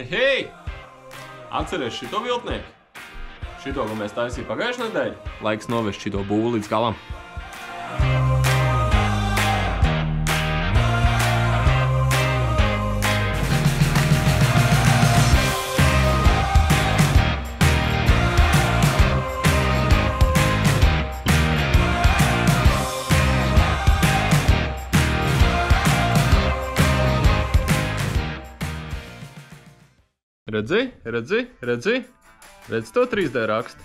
Hei! Atceries šito viltnieku? Šito, ko mēs taisīja pagājušajā nedēļā? Laiks novest šito būvu līdz galam. Redzi to 3D rakstu?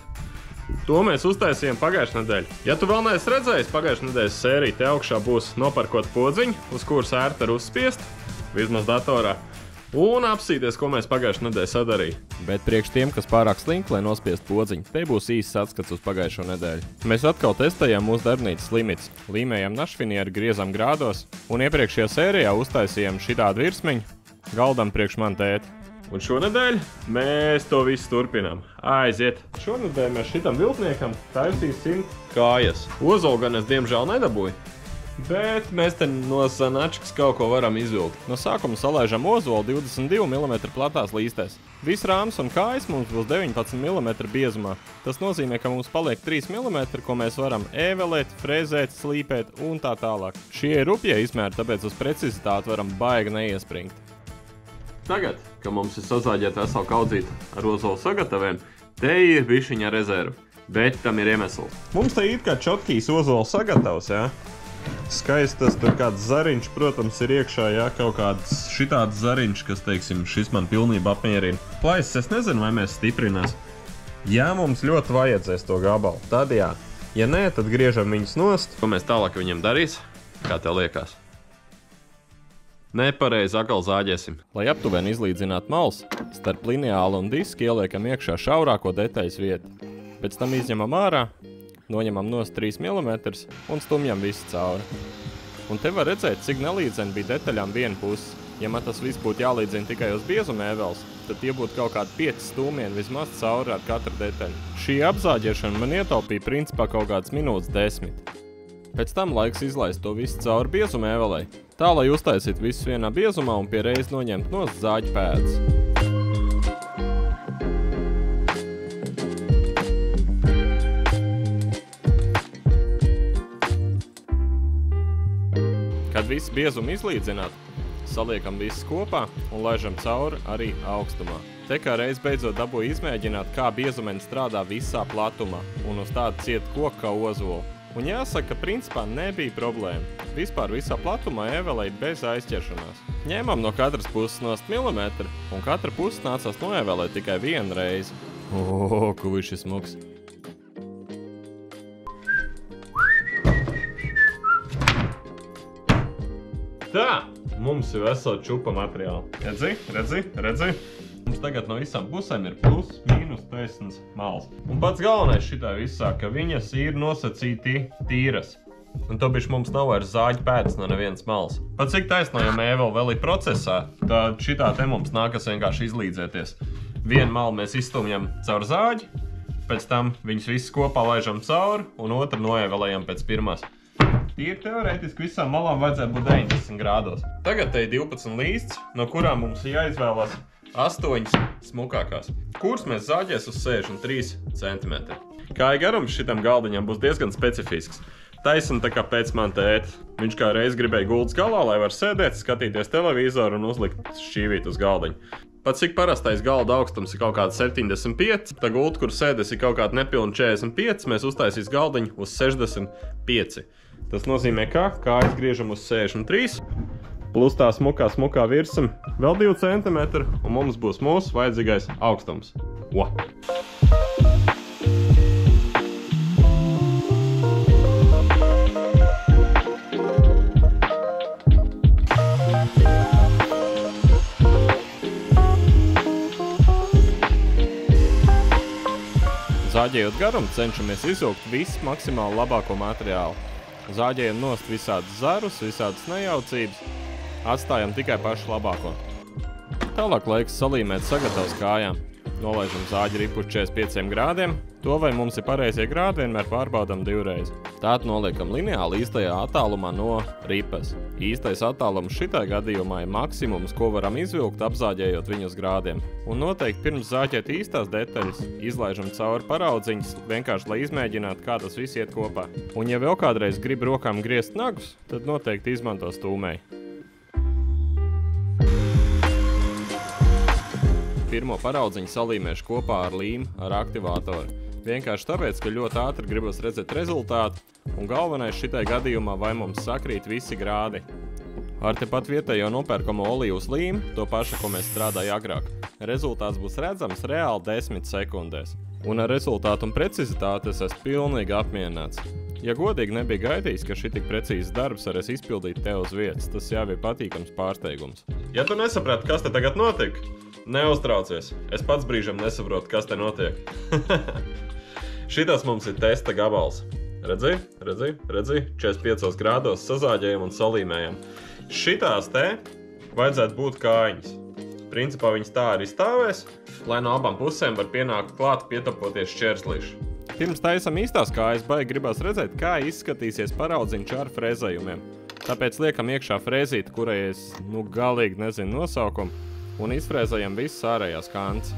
To mēs uztaisījām pagājušajā nedēļā. Ja tu vēl neesi redzējis pagājušajā nedēļas sēriju, te augšā būs noparkot podziņu, uz kuras ērti ar uzspiest, vismaz datorā, un apsīties, ko mēs pagājušajā nedēļā sadarījām. Bet priekš tiem, kas pārāk slinki, lai nospiest podziņu, te būs īsts atskats uz pagājušo nedēļu. Mēs atkal testējām mūsu darbnīcas limits, līmējām našfinieru, griezām grādos, un iepriekšējā sērijā uztaisījām šitādu virsmiņu galdam priekš man tēti. Un šonedēļ mēs to visu turpinām. Aiziet! Šonedēļ mēs šitam viltniekam taisīsim kājas. Ozolu gan es diemžēl nedabūju, bet mēs te no zanačkas kaut ko varam izvilkt. No sākuma salaižam ozolu 22 mm platās līstēs. Viss rāms un kājas mums būs 19 mm biezumā. Tas nozīmē, ka mums paliek 3 mm, ko mēs varam ēvelēt, frēzēt, slīpēt un tā tālāk. Šie ir rupjie izmēri, tāpēc uz precizitāti varam baigi neiespringt. Tagad, kad mums ir sazāģēta vesela kaudzīta ar ozolu sagataviem, te ir bišķiņa rezerva, bet tam ir iemesls. Mums te it kā čotkīs ozolu sagatavs, jā? Skaistas, tur kāds zariņš, protams, ir iekšā, jā, kaut kāds šitāds zariņš, kas, teiksim, šis man pilnībā apmierina. Plaisis, es nezinu, vai mēs stiprinās. Ja mums ļoti vajadzēs to gabalu, tad jā. Ja nē, tad griežam viņus nost. Ko mēs tālāk viņam darīs? Kā tev liekas? Nepareizi atkal zāģēsim. Lai aptuveni izlīdzinātu malas, starp lineālu un disku ieliekam iekšā šaurāko detaļas vietu. Pēc tam izņemam ārā, noņemam nost 3 mm un stumjam visu cauri. Un te var redzēt, cik nelīdzeni bija detaļām viena puse. Ja man tas viss būtu jālīdzina tikai uz biezumu ēveles, tad tie būtu kaut kādi 5 stūmieni vismaz cauri ar katru detaļu. Šī apzāģēšana man ietaupīja principā kaut kādas minūtes 10. Pēc tam laiks izlaist to visu cauri biezumu ēvelei, tā lai uztaisītu visu vienā biezumā un pie reizes noņemt nost zāģu pēdas. Kad visu biezumu izlīdzināt, saliekam visu kopā un laižam cauri arī augstumā. Te kā reiz beidzot dabūju izmēģināt, kā biezumeni strādā visā platumā un uz tādu cietu koku kā ozolu. Un jāsaka, ka principā nebija problēma. Vispār visā platumā ēvelei bez aizķeršanās. Ņēmām no katras puses nost milimetru, un katra puse nācās noēvelēt tikai vienu reizi. Ko viņš ir smuks. Tā, mums ir vesela čupa materiāla. Redzi? Mums tagad no visām pusēm ir plus, mīnus taisnas malas. Un pats galvenais šitā visā, ka viņas ir nosacīti tīras. Un to bišķi mums nav vairs zāģu pēdas no nevienas malas. Pat cik taisnojam ēveli vēl ir procesā, tad šitā te mums nākas vienkārši izlīdzēties. Vienu malu mēs izstumjam caur zāģi, pēc tam viņus visus kopā laižam cauri un otru noēvelējam pēc pirmās. Tīri teorētiski visām malām vajadzētu būt 90 grādos. Tagad te ir 12 līsts, no kurām mums jāizvēlas 8 smukākās, kuras mēs zāģēs uz 63 cm. Kāja garums šitam galdiņam būs diezgan specifisks. Taisam tā kā pēc man tēta. Viņš kā reiz gribēja gultas galā, lai var sēdēt, skatīties televizoru un uzlikt šķīvīt uz galdiņu. Pat cik parastais galda augstums ir kaut kāds 75, tā gulta, kur sēdes ir kaut kāda nepilna 45, mēs uztaisīs galdiņu uz 65. Tas nozīmē, ka kājas griežam uz 63. Plus tā smukā virsam vēl 2 cm, un mums būs mūsu vajadzīgais augstums. Zāģējot garumu, cenšamies izvilkt visu maksimāli labāko materiālu. Zāģējam nost visādus zarus, visādas nejaucības. Atstājam tikai pašu labāko. Tālāk laiks salīmēt sagatavas kājām. Nolaižam zāģi ripu uz 45 grādiem. To, vai mums ir pareizie grādi, vienmēr pārbaudam divreiz. Tātad noliekam lineāli īstajā attālumā no ripas. Īstais attālums šitā gadījumā ir maksimums, ko varam izvilkt, apzāģējot viņu uz grādiem. Un noteikti pirms zāģēt īstās detaļas, izlaižam cauri paraudziņas, vienkārši lai izmēģinātu, kā tas viss iet kopā. Un ja vēl kādreiz grib rokām griezt nagus, tad noteikti izmanto stūmēju. Pirmo paraudziņu salīmēšu kopā ar līmu ar aktivātoru. Vienkārši tāpēc, ka ļoti ātri gribas redzēt rezultātu, un galvenais šitai gadījumā, vai mums sakrīt visi grādi. Ar tepat vietējo nopērkamo oliju uz līmu, to pašu, ko mēs strādāja agrāk. Rezultāts būs redzams reāli 10 sekundēs. Un ar rezultātu un precizitāti es esmu pilnīgi apmierināts. Ja godīgi nebija gaidījis, ka šitik precīzs darbs varēs izpildīt tev uz vietas, tas jau ir patīkams pārsteigums. Ja tu nesaprati, kas te tagad notika, neuztraucies. Es pats brīžam nesaprotu, kas te notiek. Šitas mums ir testa gabals. Redzi? 45 grādos sazāģējam un salīmējam. Šitās te vajadzētu būt kājiņas. Principā viņas tā arī stāvēs, lai no abām pusēm var pienākt klāt pietapoties šķērslīši. Pirms taisam īstās kājas, baigi gribās redzēt, kā izskatīsies paraudziņš ar frēzējumiem. Tāpēc liekam iekšā frēzīti, kurai es galīgi nezinu nosaukumu, un izfrēzējam visas ārējās kantas.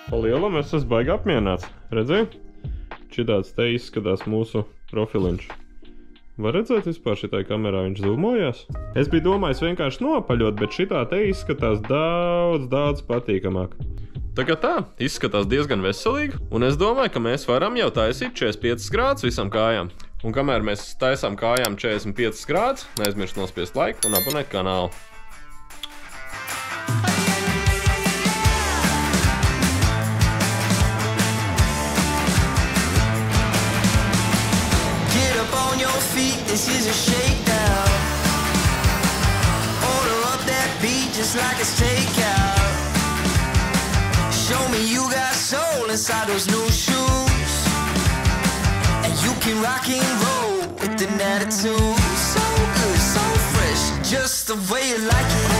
Pa lielam es esmu baigi apmierināts. Redzi? Šitāds te izskatās mūsu profiliņš. Var redzēt vispār šitai kamerā viņš zūmojās? Es biju domājis vienkārši nopaļot, bet šitā te izskatās daudz patīkamāk. Tagad tā, izskatās diezgan veselīgi, un es domāju, ka mēs varam jau taisīt 45 grādus visam kājām. Un kamēr mēs taisām kājām 45 grādus, neaizmirst nospiest laiku un abonēt kanālu. This is a shakedown. Order up that beat just like it's takeout. Show me you got soul inside those new shoes, and you can rock and roll with an attitude. So good, so fresh, just the way you like it.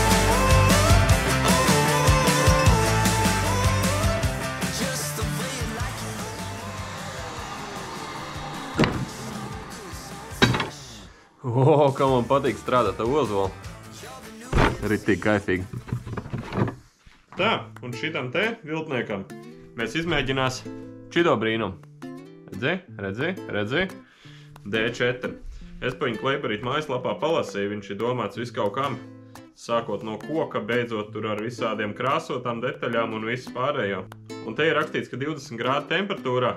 Just the way you like it. Kā man patīk strādāt ar ozolu. Ritīgi kaifīgi. Tā, un šitam te viltniekam mēs izmēģinās šito brīnumu. Redzi? D4. Es pa viņu Kleiparīt mājaslapā palasīju, viņš ir domāts visu kaut kam. Sākot no koka, beidzot tur ar visādiem krāsotām detaļām un visu pārējo. Un te ir rakstīts, ka 20 grādu temperatūrā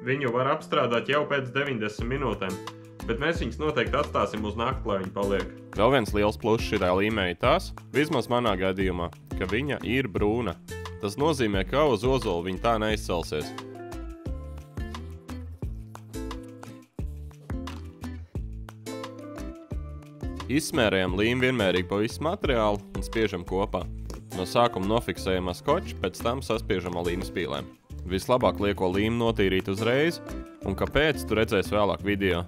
viņu var apstrādāt jau pēc 90 minūtēm. Bet mēs viņus noteikti atstāsim uz nakti, lai viņi paliek. Vēl viens liels pluss šitā līmē ir tas, vismaz manā gadījumā, ka viņa ir brūna. Tas nozīmē, ka uz ozolu viņa tā neizcelsies. Izsmērējam līmu vienmērīgi pa visu materiālu un spiežam kopā. No sākuma nofiksējam ar skoču, pēc tam saspiežam ar līmes pīlēm. Vislabāk lieko līmu notīrīt uzreiz, un kāpēc, tu redzēsi vēlāk video.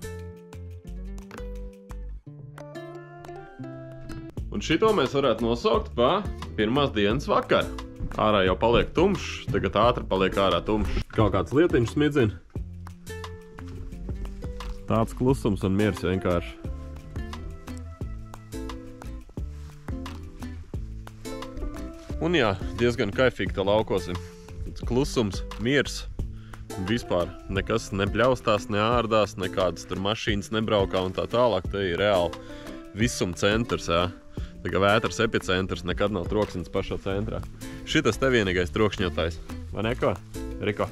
Un šito mēs varētu nosaukt pa pirmās dienas vakaru. Ārā jau paliek tumšs, tagad ātri paliek ārā tumšs. Kaut kāds lietiņš smidzina. Tāds klusums un miers vienkārši. Un jā, diezgan kaifīgi te laukosim. Klusums, miers. Vispār nekas nepļaustās, neārdās, nekādas tur mašīnas nebraukā un tā tālāk. Te ir reāli visuma centrs, jā. Tā kā vētras epicentrs nekad nav troksnis pašā centrā. Šitas te vienīgais trokšņotājs. Vai neko? Riko.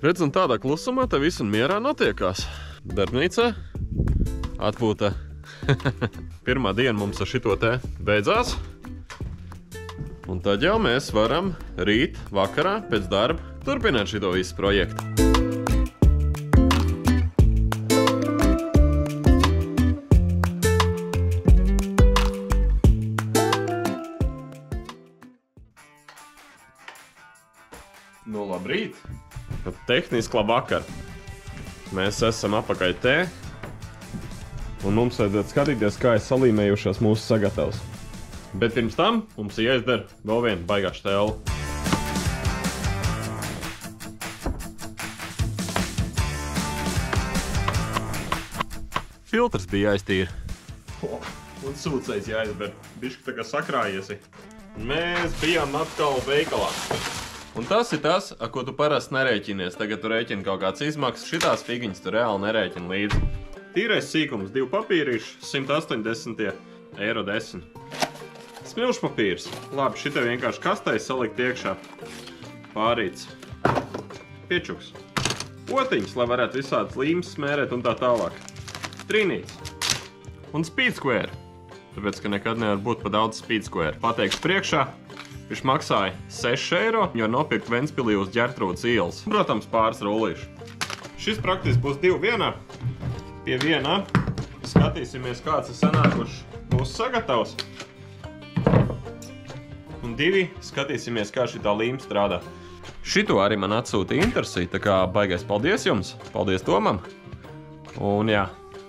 Redz, un tādā klusumā te viss un mierā notiekās. Darbnīcā atpūta. Pirmā diena mums ar šito te beidzās. Un tad jau mēs varam rīt, vakarā, pēc darba turpināt šito visu projektu. Nu, labrīt! Tehniski labvakar. Mēs esam apakaļ te. Un mums vajadzētu skatīties, kā ir salīmējušās mūsu sagatavas. Bet pirms tam mums ir jāizdara vēl viena baigā štēla. Filtrs bija jāiztīra. Un sūcējs jāizber. Bišķi tā kā sakrājiesi. Mēs bijām atkal veikalā. Un tas ir tas, ar ko tu parasti nerēķinies. Tagad tu rēķini kaut kāds izmaksas, šitās figiņas tu reāli nerēķini līdzi. Tīrais sīkums, 2 papīrīši, 180 eiro 10. Smilšu papīrs. Labi, šitai vienkārši kastai salikt iekšā. Pārīts. Piečuks. Potiņas, lai varētu visādas līmes smērēt un tā tālāk. Trīnīts. Un speed square. Tāpēc, ka nekad nevar būt pa daudz speed square. Pateikšu priekšā. Viņš maksāja 6 eiro, jo nopirkt Ventspilī uz Ģertrūdas ielas. Protams, pāris rullīšu. Šis praktiski būs 2 vienā. Pie vienā skatīsimies, kāds ir sanākuši mūsu sagatavs. Un 2 skatīsimies, kā šitā līme strādā. Šito arī man atsūta Intersī, tā kā baigais paldies jums. Paldies Tomam. Un jā,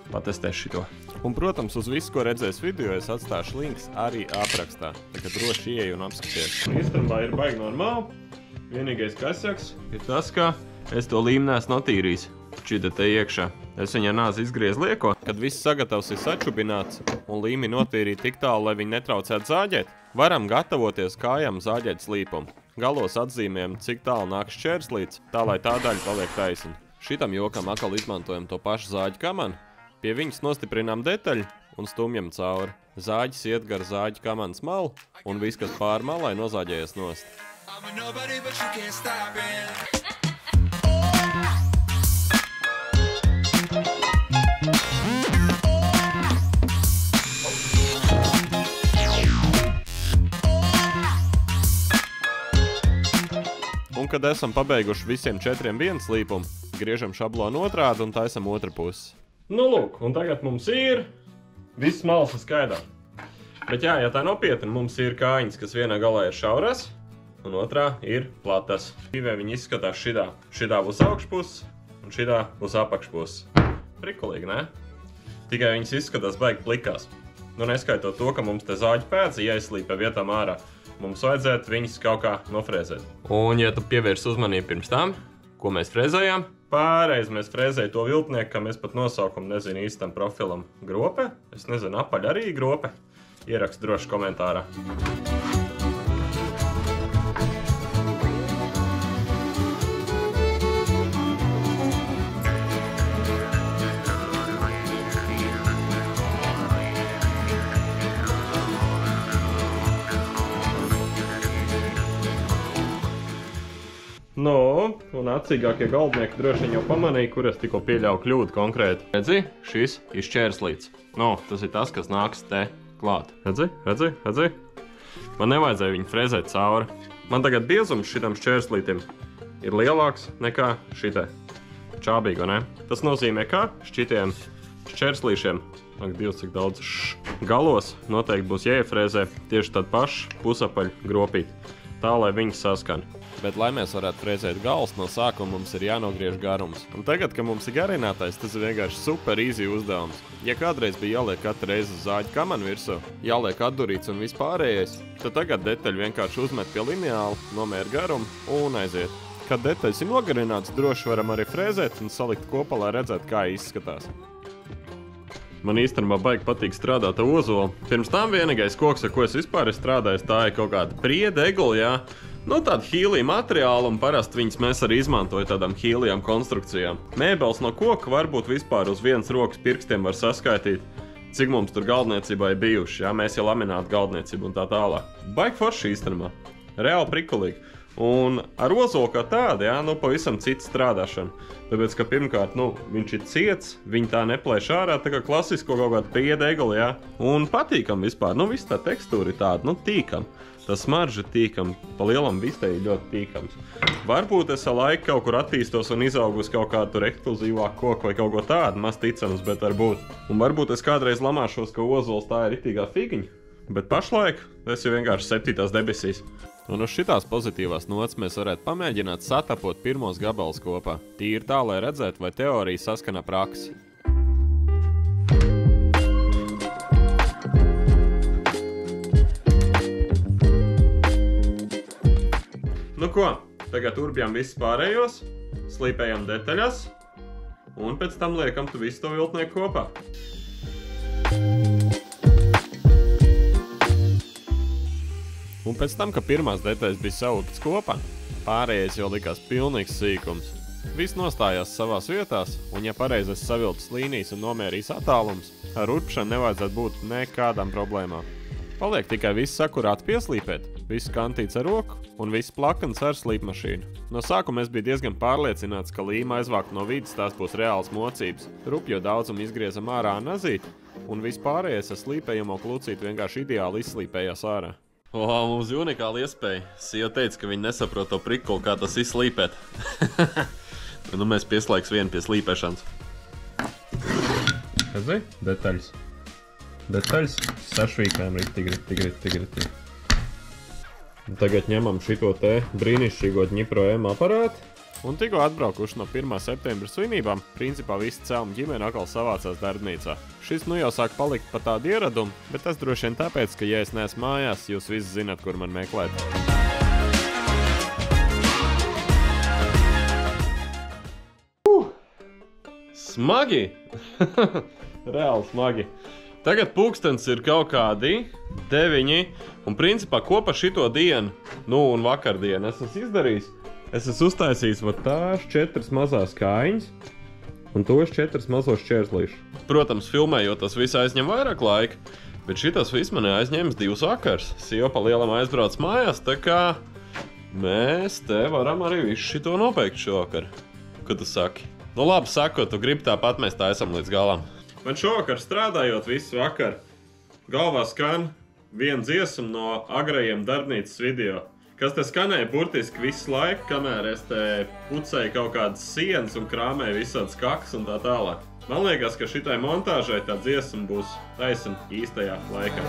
patestēšu šito. Un, protams, uz visu, ko redzēs video, es atstāšu links arī aprakstā. Tā kā droši ieej un apskaties. Īstenībā ir baigi normāli. Vienīgais kasjaks ir tas, ka es to līmi neesmu notīrījis. Šita te iekšā. Es viņai nāc izgriez lieko. Kad viss sagatavs ir sačubināts un līmi notīrīt tik tālu, lai viņi netraucētu zāģēt, varam gatavoties kājām zāģēt slīpumu. Galos atzīmējam, cik tālu nāk šķērslīts, tā lai tā daļa paliek taisna. Šitam jokam atkal izmantojam to pašu zāģu kamanu. Pie viņas nostiprinām detaļu un stumjam cauri. Zāģis iet gar zāģu kamanas malu un viss, kas pāri malai, nozāģējas nost. Un, kad esam pabeiguši visiem 4 viens līpumu, griežam šablonu otrādi un taisam otru pusi. Nu, lūk, un tagad mums ir viss malas ir skaidrā. Bet jā, ja tā nopietni, mums ir kājiņas, kas vienā galā ir šauras, un otrā ir platas. Divē viņi izskatās šitā. Šitā būs augšpuses, un šitā būs apakšpuses. Prikulīgi, ne? Tikai viņas izskatās baigi plikās. Nu, neskaitot to, ka mums te zāģu pēdzi jāizslīd pie vietām ārā. Mums vajadzētu viņas kaut kā nofrēzēt. Un, ja tu pievērsi uzmanību pirms tam, ko mēs frēzējām, pārreiz mēs frēzēju to viltnieku, kam es pat nosaukumu nezinu īstam profilam. Grope? Es nezinu, apaļ arī grope. Ierakst droši komentārā. No, un acīgākie galdnieki droši vien jau pamanīja, kur es tikko pieļauju kļūdu konkrēti. Redzi, šis ir šķērslīts. No, tas ir tas, kas nāks te klāt. Redzi? Man nevajadzēja viņu frēzēt cauri. Man tagad biezums šitam šķērslītim ir lielāks nekā šitai. Čābīgo, ne? Tas nozīmē, ka šķitiem šķērslīšiem, Dievs, cik daudz galos, noteikti būs jāiefrēzē tieši tad paši pusapaļ gropīt. Tā, lai viņi saskan. Bet, lai mēs varētu frēzēt galus, no sākuma mums ir jānogriež garums. Un tagad, kad mums ir garinātais, tas ir vienkārši super easy uzdevums. Ja kādreiz bija jāliek katru reizi uz zāģu kamanu virsū, jāliek atdurīts un vispārējais, tad tagad detaļu vienkārši uzmet pie lineāla, nomēr garumu un aiziet. Kad detaļas ir nogarināts, droši varam arī frēzēt un salikt kopā, lai redzētu, kā izskatās. Man īstenībā baigi patīk strādāt ar ozolu. Pirms tam vienīgais koks, ar ko es vispār strādāju, tā ir kaut kāda priede, egli, jā. Nu, tāda hīlija materiāla, un parasti viņas mēs arī izmantojam tādām hīlijām konstrukcijām. Mēbeles no koka varbūt vispār uz vienas rokas pirkstiem var saskaitīt, cik mums tur galdniecībā ir bijuši, jā, mēs jau laminētu galdniecību un tā tālāk. Baigi forši īstenībā. Reāli prikulīgi. Un ar ozolu kā tādu, jā, nu, pavisam cita strādāšana. Tāpēc, ka pirmkārt, nu, viņš ir ciets, viņi tā neplēš ārā, tā kā klasisko kaut kādu priede egli, jā. Un patīkam vispār, nu, viss tā tekstūra ir tāda, nu, tīkam. Tas smarža tīkam, pa lielam vistei ir ļoti tīkams. Varbūt es ar laiku kaut kur attīstos un izaugu uz kaut kādu tur ekskluzīvāku koku vai kaut ko tādu, maz ticams, bet varbūt. Un varbūt es kādreiz lamāšos, ka ozols tā ir ritīgā figiņa, bet pašlaik es jau vienkārši 7. debesīs. Un uz šitās pozitīvās nots mēs varētu pamēģināt satapot pirmos gabalus kopā. Tīri tā, lai redzētu, vai teorija saskana praksi. Nu ko, tagad urbjām visus pārējos, slīpējam detaļas, un pēc tam liekam tu visu to viltnieku kopā. Un pēc tam, ka pirmās detaļas bija saliktas kopā, pārējais jau likās pilnīgs sīkums. Viss nostājās savās vietās, un ja pareizes saviltas līnijas un nomērīs attālums, ar urpšanu nevajadzētu būt nekādām problēmām. Paliek tikai viss akurāti pieslīpēt, viss kantīts ar roku un viss plakans ar slīpmašīnu. No sākuma es biju diezgan pārliecināts, ka līma aizvākt no vidas tās būs reāls mocības. Rupjo daudzumu izgriezam ārā nazīt, un viss pārējais ar slīpējamo klucītu vienkārši ideāli izslīpējās ārā. Mums ir unikāla iespēja. Sieva teica, ka viņi nesaprot to prikolu, kā tas izslīpēt. Nu, mēs pieslēgs vienu pie slīpēšanas. Redzi? Detaļas. Detaļas sašvīkājam riti. Tagad ņemam šito te brīnišķīgo Dņipro M aparātu. Un tikko atbraukuši no 1. septembra svinībām, principā visi Celmu ģimene atkal savācās darbnīcā. Šis nu jau sāk palikt pa tādu ieradumu, bet tas droši vien tāpēc, ka ja es neesmu mājās, jūs visi zināt, kur man meklēt. Smagi! Reāli smagi. Tagad pulkstens ir kaut kādi 9, un principā kopā šito dienu, nu un vakardienu es esmu izdarījis. Es esmu uztaisījis tās 4 mazās kājiņas un tos 4 mazos čērslīšus. Protams, filmējot tas viss aizņem vairāk laika, bet šitas viss man aizņems 2 vakars. Sieva pa lielam aizbrauc mājās, tā kā mēs te varam arī visu šito nobeigt šovakar. Ko tu saki? Nu labi, sakot, tu gribi tāpat mēs taisam līdz galam. Man šovakar strādājot visu vakar, galvā skan viena dziesma no agrajiem darbnīcas video. Kas te skanēja burtiski visu laiku, kamēr es te pucēju kaut kādas sienas un krāmēju visādas kakas un tā tālāk. Man liekas, ka šitai montāžai tā dziesma būs taisam īstajā laikā.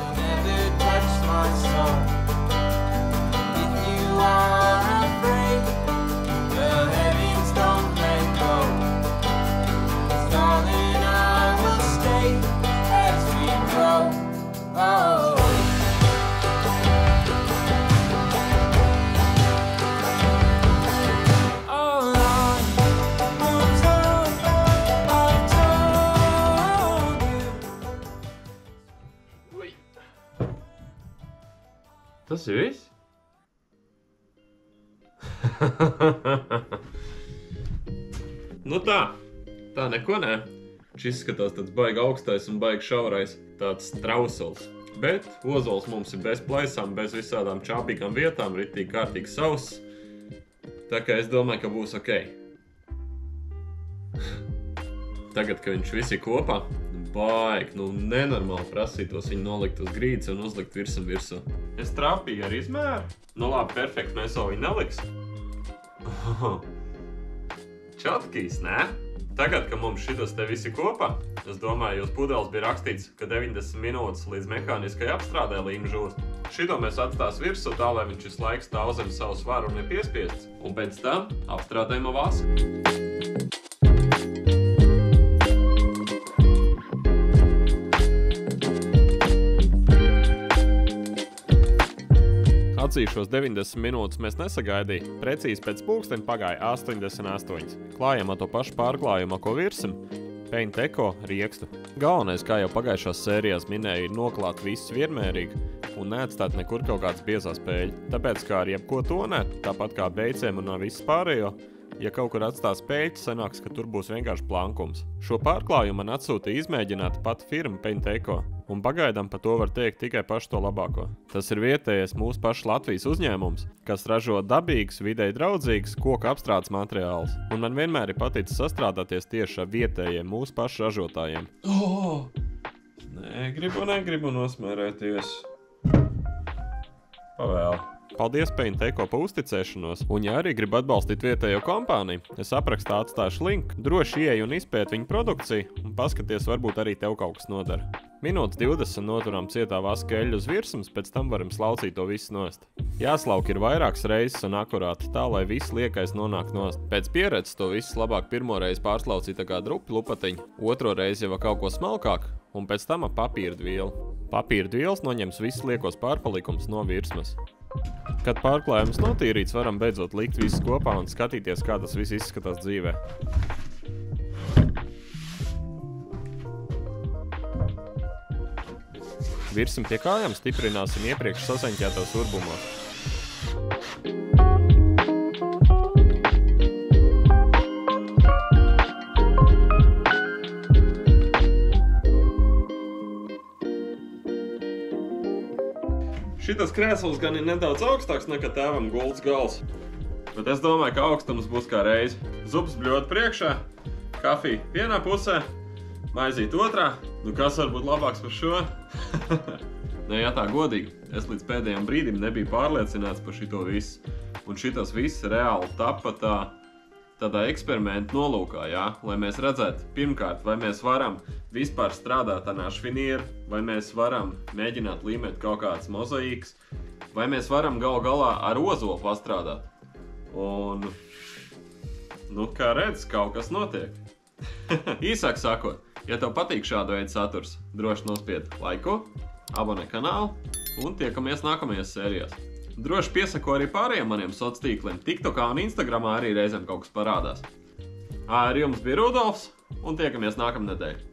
Tas ir viss? Nu tā neko nē. Šis izskatās tāds baigi augstais un baigi šaurais, tāds trausls. Bet ozols mums ir bez plaisām, bez visādām čāpīgām vietām, ritīgi kārtīgi sauss. Tā kā es domāju, ka būs ok. Tagad, kad viņš visi kopā, baigi, nenormāli prasītos viņu nolikt uz grīdas un uzlikt virsū. Es trāpīju ar izmēru. Nu labi, perfekti, mēs vēl viņu neliks. Čotkīs, ne? Tagad, kad mums šitas te visi kopā, es domāju, uz pudeles bija rakstīts, ka 90 minūtes līdz mehāniskai apstrādē līme žūst. Šito mēs atstās virsū tā, lai viņš visu laiku stāv zem savu svaru un ir piespiests. Un pēc tam apstrādējam vasku. Atzīšos, 90 minūtes mēs nesagaidīja. Precīzi pēc pulksteņa pagāja 88. Klājam ar to pašu pārklājumu, ko virsim. Paint Eco riekstu. Galvenais, kā jau pagājušās sērijās minēja, ir noklāt visus vienmērīgi un neatstāt nekur kaut kāds biezās pēļi. Tāpēc, kā ar jebko tonēt, tāpat kā beicēm un viss pārējo, ja kaut kur atstās pēļi, sanāks, ka tur būs vienkārši plankums. Šo pārklājumu man atsūtīja izmēģināt pat firma Paint Eco. Un pagaidām par to var teikt tikai pašu to labāko. Tas ir vietējais mūsu pašu Latvijas uzņēmums, kas ražo dabīgs, videi draudzīgs koku apstrādes materiāls. Un man vienmēr ir paticis sastrādāties tieši ar vietējiem mūsu pašu ražotājiem. Negribu nosmērēties. Pavēl. Paldies Paint Eco par uzticēšanos, un ja arī grib atbalstīt vietējo kompāniju, es aprakstā atstāšu linku, droši ieej un izpēt viņu produkciju, un paskaties, varbūt arī tev kaut kas nodara. Minūtes 20 noturam cietā vaska eļļu uz virsmas, pēc tam varam slaucīt to visu nost. Jāslauk ir vairākas reizes un akurāti tā, lai viss liekais nonāk nost. Pēc pieredzes to visu labāk pirmo reizi pārslaucīt tā kā drupi lupatiņu, otro reizi jau kaut ko smalkāk un pēc tam ap papīra dvielu. Papīra dvielas noņems visus liekos pārpalikums no virsmas. Kad pārklājums notīrīts, varam beidzot likt visus kopā un skatīties, kā tas viss izskatās dzīvē. Virsim pie kājām, stiprināsim iepriekš sasaņķētos urbumos. Šitas krēsls gan ir nedaudz augstāks nekā tēvam gultas gals. Bet es domāju, ka augstums būs kā reiz. Zupas bļoti priekšā, kafija vienā pusē, maizīt otrā. Nu kas var būt labāks par šo? Nē, ja tā godīgi, es līdz pēdējiem brīdim nebiju pārliecināts par šito visu. Un šitas viss reāli tapa tādā eksperimenta nolūkā, jā? Lai mēs redzētu, pirmkārt, vai mēs varam vispār strādāt ar švinieru, vai mēs varam mēģināt līmēt kaut kādas mozaīkas, vai mēs varam galu galā ar ozolu pastrādāt. Un, nu, kā redz, kaut kas notiek. Īsāk sakot, ja tev patīk šāda veida saturs, droši nospied laiku, abonē kanālu un tiekamies nākamajās sērijās. Droši piesako arī pārējiem maniem sociāliem tīkliem, TikTokā un Instagramā arī reizēm kaut kas parādās. Ar jums bija Rudolfs un tiekamies nākamnedēļ.